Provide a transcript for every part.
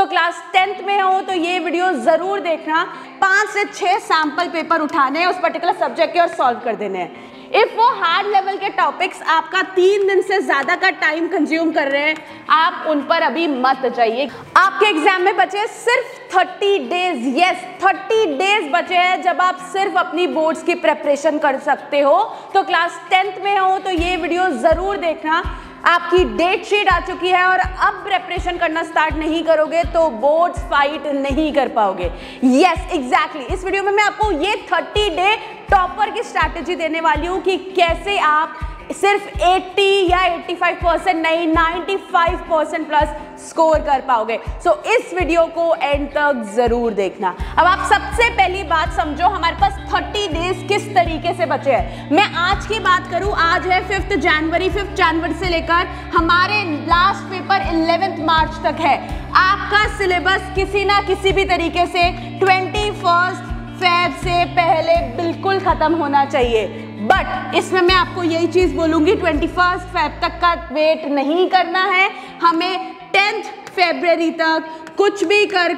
तो class 10th में हो तो ये वीडियो जरूर देखना। 5 से 6 सैंपल पेपर उठाने हैं उस पर्टिकुलर सब्जेक्ट के और सॉल्व कर देने हैं। इफ वो हार्ड लेवल के टॉपिक्स आपका 3 दिन से ज्यादा का टाइम कंज्यूम कर रहे हैं, आप उन पर अभी मत जाइए। आपके एग्जाम में बचे सिर्फ 30 डेज, यस 30 डेज बचे हैं जब आप सिर्फ अपनी बोर्ड्स की प्रेपरेशन कर सकते हो। तो क्लास 10th में हो तो ये वीडियो जरूर देखना। आपकी डेट शीट आ चुकी है और अब प्रेपरेशन करना स्टार्ट नहीं करोगे तो बोर्ड्स फाइट नहीं कर पाओगे। यस एग्जैक्टली, इस वीडियो में मैं आपको ये 30 डे टॉपर की स्ट्रैटेजी देने वाली हूँ कि कैसे आप सिर्फ 80 या 85% नहीं 95% प्लस स्कोर कर पाओगे। सो इस वीडियो को एंड तक जरूर देखना। अब आप सबसे पहली बात समझो, हमारे पास 30 डेज किस तरीके से बचे हैं। मैं आज की बात करूं, आज है 5 जनवरी। 5 जनवरी से लेकर हमारे लास्ट पेपर 11 मार्च तक है। आपका सिलेबस किसी ना किसी भी तरीके से 21 फेब से पहले बिल्कुल खत्म होना चाहिए। बट इसमें मैं आपको यही चीज बोलूंगी, 21 फेब तक का वेट नहीं करना है, हमें 10 फरवरी तक कुछ भी कर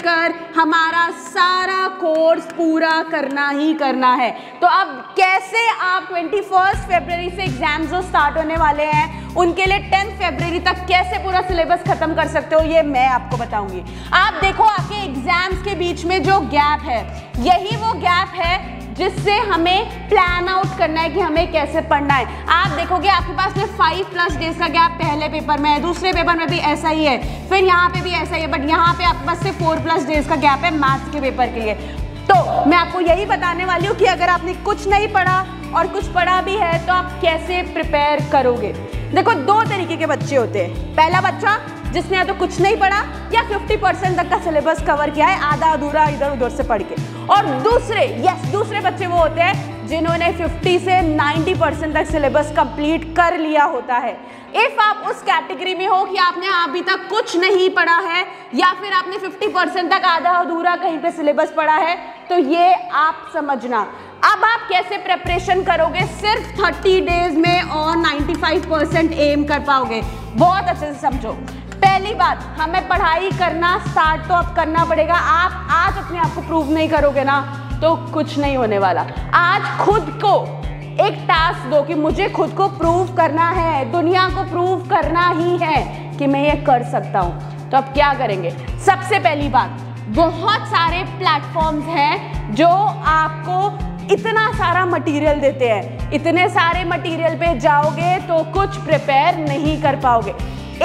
हमारा सारा कोर्स पूरा करना ही करना है। तो अब कैसे आप 21 फरवरी से एग्जाम्स जो स्टार्ट होने वाले हैं उनके लिए 10 फरवरी तक कैसे पूरा सिलेबस खत्म कर सकते हो, ये मैं आपको बताऊंगी। आप देखो, आपके एग्जाम्स के बीच में जो गैप है, यही वो गैप है जिससे हमें प्लान आउट करना है कि हमें कैसे पढ़ना है। आप देखोगे आपके पास में 5+ डेज का गैप पहले पेपर में है, दूसरे पेपर में भी ऐसा ही है, फिर यहाँ पे भी ऐसा ही है, बट यहाँ पे आपके पास से 4+ डेज का गैप है मैथ्स के पेपर के लिए। तो मैं आपको यही बताने वाली हूँ कि अगर आपने कुछ नहीं पढ़ा और कुछ पढ़ा भी है तो आप कैसे प्रिपेयर करोगे। देखो, 2 तरीके के बच्चे होते हैं। पहला बच्चा जिसने या तो कुछ नहीं पढ़ा या 50% तक का सिलेबस कवर किया है, आधा अधूरा इधर उधर से पढ़ के। और दूसरे बच्चे वो होते हैं जिन्होंने 50 से 90% तक सिलेबस कंप्लीट कर लिया होता है। इफ आप उस कैटेगरी में हो कि आपने अभी तक कुछ नहीं पढ़ा है या फिर आपने 50% तक आधा अधूरा कहीं पे सिलेबस पढ़ा है, तो ये आप समझना। अब आप कैसे प्रेपरेशन करोगे सिर्फ 30 डेज में और 95% एम कर पाओगे, बहुत अच्छे से समझो। पहली बात, हमें पढ़ाई करना स्टार्ट तो अब करना पड़ेगा। आप आज अपने आप को प्रूव नहीं करोगे ना तो कुछ नहीं होने वाला। आज खुद को एक टास्क दो कि मुझे खुद को प्रूव करना है, दुनिया को प्रूव करना ही है कि मैं ये कर सकता हूँ। तो अब क्या करेंगे? सबसे पहली बात, बहुत सारे प्लेटफॉर्म्स हैं जो आपको इतना सारा मटेरियल देते हैं। इतने सारे मटेरियल पे जाओगे तो कुछ प्रिपेयर नहीं कर पाओगे।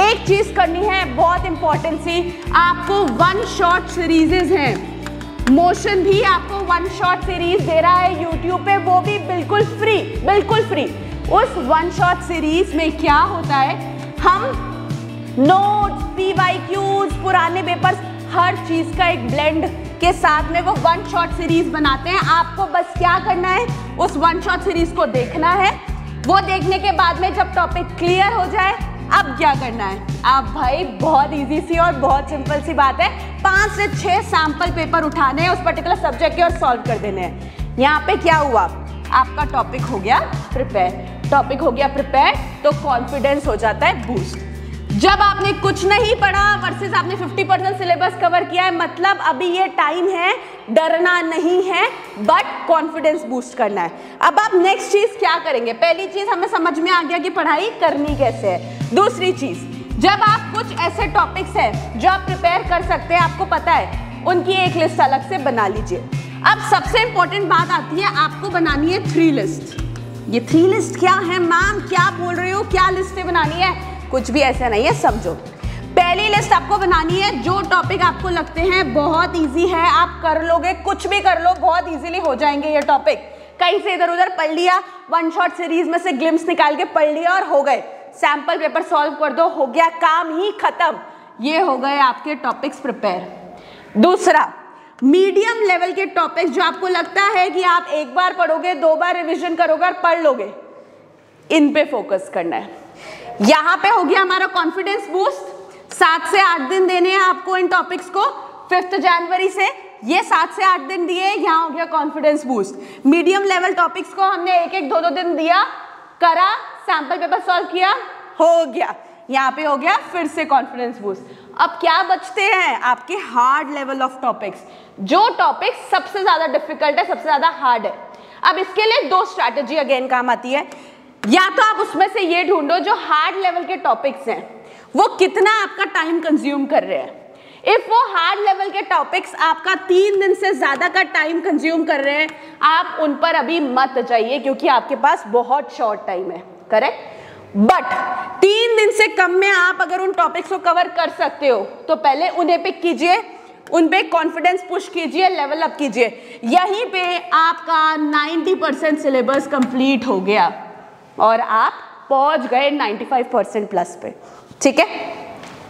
एक चीज करनी है बहुत इंपॉर्टेंट सी, आपको 1 शॉट सीरीजेस हैं। मोशन भी आपको 1 शॉट सीरीज दे रहा है यूट्यूब पे, वो भी बिल्कुल फ्री। उस 1 शॉट सीरीज में क्या होता है, हम नोट्स, PYQs, पुराने पेपर्स, हर चीज का एक ब्लेंड के साथ में वो 1 शॉट सीरीज बनाते हैं। आपको बस क्या करना है, उस 1 शॉट सीरीज को देखना है। वो देखने के बाद में जब टॉपिक क्लियर हो जाए, अब क्या करना है? अब भाई बहुत इजी सी और बहुत सिंपल सी बात है, 5 से 6 सैंपल पेपर उठाने हैं उस पर्टिकुलर सब्जेक्ट के और सॉल्व कर देने हैं। यहाँ पे क्या हुआ, आपका टॉपिक हो गया प्रिपेयर, तो कॉन्फिडेंस हो जाता है बूस्ट। जब आपने कुछ नहीं पढ़ा वर्सेस आपने 50% सिलेबस कवर किया है, मतलब अभी ये टाइम है, डरना नहीं है बट कॉन्फिडेंस बूस्ट करना है। अब आप नेक्स्ट चीज क्या करेंगे? पहली चीज हमें समझ में आ गया कि पढ़ाई करनी कैसे है। दूसरी चीज, जब आप कुछ ऐसे टॉपिक्स हैं जो आप प्रिपेयर कर सकते हैं, आपको पता है, उनकी एक लिस्ट अलग से बना लीजिए। अब सबसे इंपॉर्टेंट बात आती है, आपको बनानी है 3 लिस्ट। ये 3 लिस्ट क्या है मैम, क्या बोल रहे हो, क्या लिस्टें बनानी है? कुछ भी ऐसा नहीं है, समझो। पहली लिस्ट आपको बनानी है जो टॉपिक आपको लगते हैं बहुत इजी है, आप कर लोगे, कुछ भी कर लो, बहुत इजीली हो जाएंगे ये टॉपिक। कहीं से इधर उधर पढ़ लिया, 1 शॉट सीरीज में से ग्लिम्स निकाल के पढ़ लिया और हो गए। सैंपल पेपर सॉल्व कर दो, हो गया, काम ही खत्म। ये हो गए आपके टॉपिक्स प्रिपेयर। दूसरा, मीडियम लेवल के टॉपिक्स जो आपको लगता है कि आप एक बार पढ़ोगे, 2 बार रिविजन करोगे और पढ़ लोगे, इन पे फोकस करना है। यहाँ पे हो गया हमारा कॉन्फिडेंस बूस्ट। 7 से 8 दिन देने हैं आपको इन टॉपिक्स को। 5 जनवरी से ये 7 से 8 दिन दिए, यहाँ हो गया confidence boost. Medium level topics को हमने 1-1, 2-2 दिन दिया, करा, सैंपल पेपर सॉल्व किया, हो गया। यहाँ पे हो गया फिर से कॉन्फिडेंस बूस्ट। अब क्या बचते हैं आपके हार्ड लेवल ऑफ टॉपिक्स, जो टॉपिक्स सबसे ज्यादा डिफिकल्ट है, सबसे ज्यादा हार्ड है। अब इसके लिए दो स्ट्रैटेजी अगेन काम आती है। या तो आप उसमें से ये ढूंढो जो हार्ड लेवल के टॉपिक्स हैं वो कितना आपका टाइम कंज्यूम कर रहे हैं। इफ वो हार्ड लेवल के टॉपिक्स आपका 3 दिन से ज्यादा का टाइम कंज्यूम कर रहे हैं, आप उन पर अभी मत जाइए क्योंकि आपके पास बहुत शॉर्ट टाइम है, करेक्ट। बट 3 दिन से कम में आप अगर उन टॉपिक्स को कवर कर सकते हो तो पहले उन्हें पिक कीजिए, उन पे कॉन्फिडेंस पुश कीजिए, लेवल अप कीजिए। यहीं पे आपका 90% सिलेबस कंप्लीट हो गया और आप पहुंच गए 95% प्लस पे, ठीक है।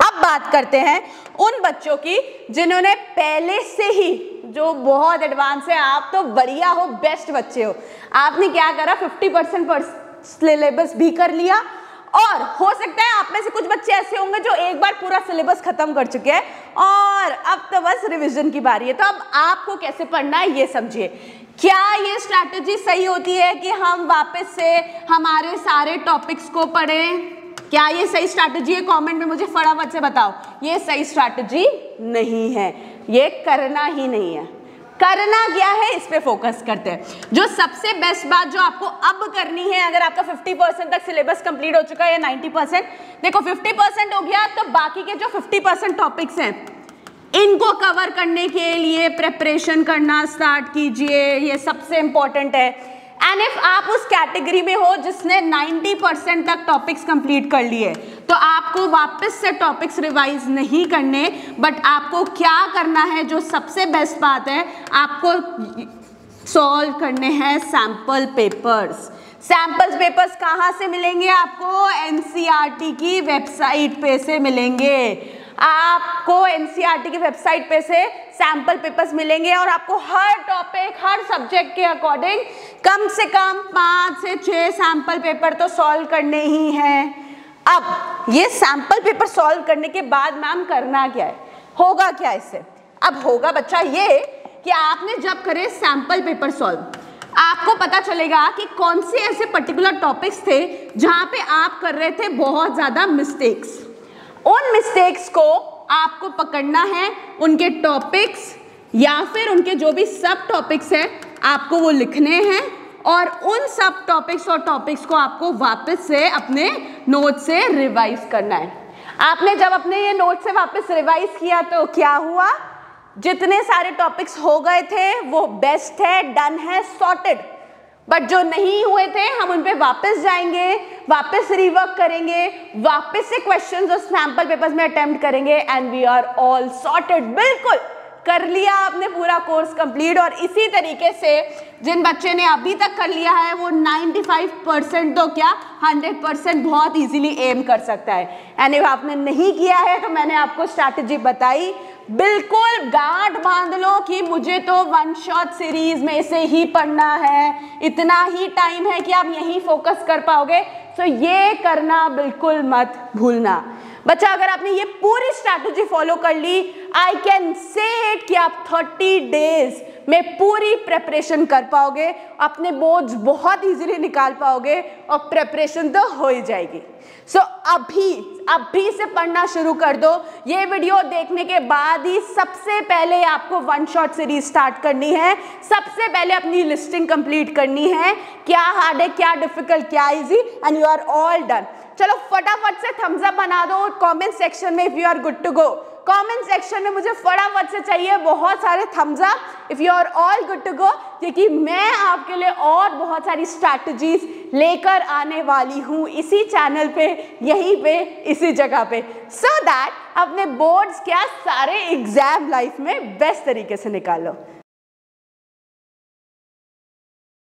अब बात करते हैं उन बच्चों की जिन्होंने पहले से ही, जो बहुत एडवांस है, आप तो बढ़िया हो, बेस्ट बच्चे हो। आपने क्या करा, 50% सिलेबस भी कर लिया और हो सकता है आप में से कुछ बच्चे ऐसे होंगे जो एक बार पूरा सिलेबस खत्म कर चुके हैं और अब तो बस रिवीजन की बारी है। तो अब आपको कैसे पढ़ना है ये समझिए। क्या ये स्ट्रैटेजी सही होती है कि हम वापस से हमारे सारे टॉपिक्स को पढ़ें? क्या ये सही स्ट्रैटेजी है? कमेंट में मुझे फटाफट से बताओ। ये सही स्ट्रैटेजी नहीं है, ये करना ही नहीं है। करना क्या है, इस पे फोकस करते हैं। जो सबसे बेस्ट बात जो आपको अब करनी है, अगर आपका 50% तक सिलेबस कंप्लीट हो चुका है या 90%, देखो 50% हो गया तो बाकी के जो 50% टॉपिक्स हैं इनको कवर करने के लिए प्रिपरेशन करना स्टार्ट कीजिए। ये सबसे इंपॉर्टेंट है। एंड इफ आप उस कैटेगरी में हो जिसने 90% तक टॉपिक्स कंप्लीट कर लिए तो आपको वापस से टॉपिक्स रिवाइज नहीं करने, बट आपको क्या करना है, जो सबसे बेस्ट बात है, आपको सॉल्व करने हैं सैम्पल पेपर्स। सैम्पल्स पेपर्स कहाँ से मिलेंगे आपको? एनसीईआरटी की वेबसाइट पे से मिलेंगे। आपको एनसीईआरटी की वेबसाइट पे से सैम्पल पेपर्स मिलेंगे और आपको हर टॉपिक, हर सब्जेक्ट के अकॉर्डिंग कम से कम 5 से 6 सैम्पल पेपर तो सॉल्व करने ही हैं। अब ये सैम्पल पेपर सॉल्व करने के बाद मैम करना क्या है, होगा क्या इससे? अब होगा बच्चा ये कि आपने जब करे सैम्पल पेपर सॉल्व, आपको पता चलेगा कि कौन से ऐसे पर्टिकुलर टॉपिक्स थे जहां पे आप कर रहे थे बहुत ज्यादा मिस्टेक्स। उन मिस्टेक्स को आपको पकड़ना है, उनके टॉपिक्स या फिर उनके जो भी सब टॉपिक्स हैं आपको वो लिखने हैं और उन सब टॉपिक्स और टॉपिक्स को आपको वापस से अपने नोट से रिवाइज करना है। आपने जब अपने ये नोट से वापस रिवाइज किया तो क्या हुआ? जितने सारे टॉपिक्स हो गए थे वो बेस्ट है, डन है, सॉर्टेड। बट जो नहीं हुए थे हम उन पे वापस जाएंगे, वापस रिवर्क करेंगे, वापस से क्वेश्चंस और सैंपल पेपर्स में अटेम्प्ट करेंगे and we are all sorted. बिल्कुल कर लिया आपने पूरा कोर्स कंप्लीट। और इसी तरीके से जिन बच्चे ने अभी तक कर लिया है वो 95% तो क्या 100% बहुत इजीली एम कर सकता है। एंड if आपने नहीं किया है तो मैंने आपको स्ट्रैटेजी बताई, बिल्कुल गांठ बांध लो कि मुझे तो वन शॉट सीरीज में से ही पढ़ना है, इतना ही टाइम है कि आप यहीं फोकस कर पाओगे। तो ये करना बिल्कुल मत भूलना। बच्चा अगर आपने ये पूरी स्ट्रैटेजी फॉलो कर ली, आई कैन से इट कि आप 30 डेज में पूरी प्रेपरेशन कर पाओगे, अपने बोर्ड्स बहुत इजीली निकाल पाओगे और प्रेपरेशन तो हो ही जाएगी। सो अभी से पढ़ना शुरू कर दो। ये वीडियो देखने के बाद ही सबसे पहले आपको वन शॉट सीरीज स्टार्ट करनी है। सबसे पहले अपनी लिस्टिंग कंप्लीट करनी है, क्या हार्ड है, क्या डिफिकल्ट, क्या easy, and you are all done. चलो फटाफट से थम्स अप बना दो कमेंट सेक्शन में if you are good to go. Comment section में मुझे फटाफट से चाहिए बहुत सारे thumbs up if you are all good to go, क्योंकि मैं आपके लिए और बहुत सारी स्ट्रैटेजीज लेकर आने वाली हूँ इसी चैनल पे, यहीं पे, इसी जगह पे, सो दैट अपने बोर्ड्स क्या सारे एग्जाम लाइफ में बेस्ट तरीके से निकालो।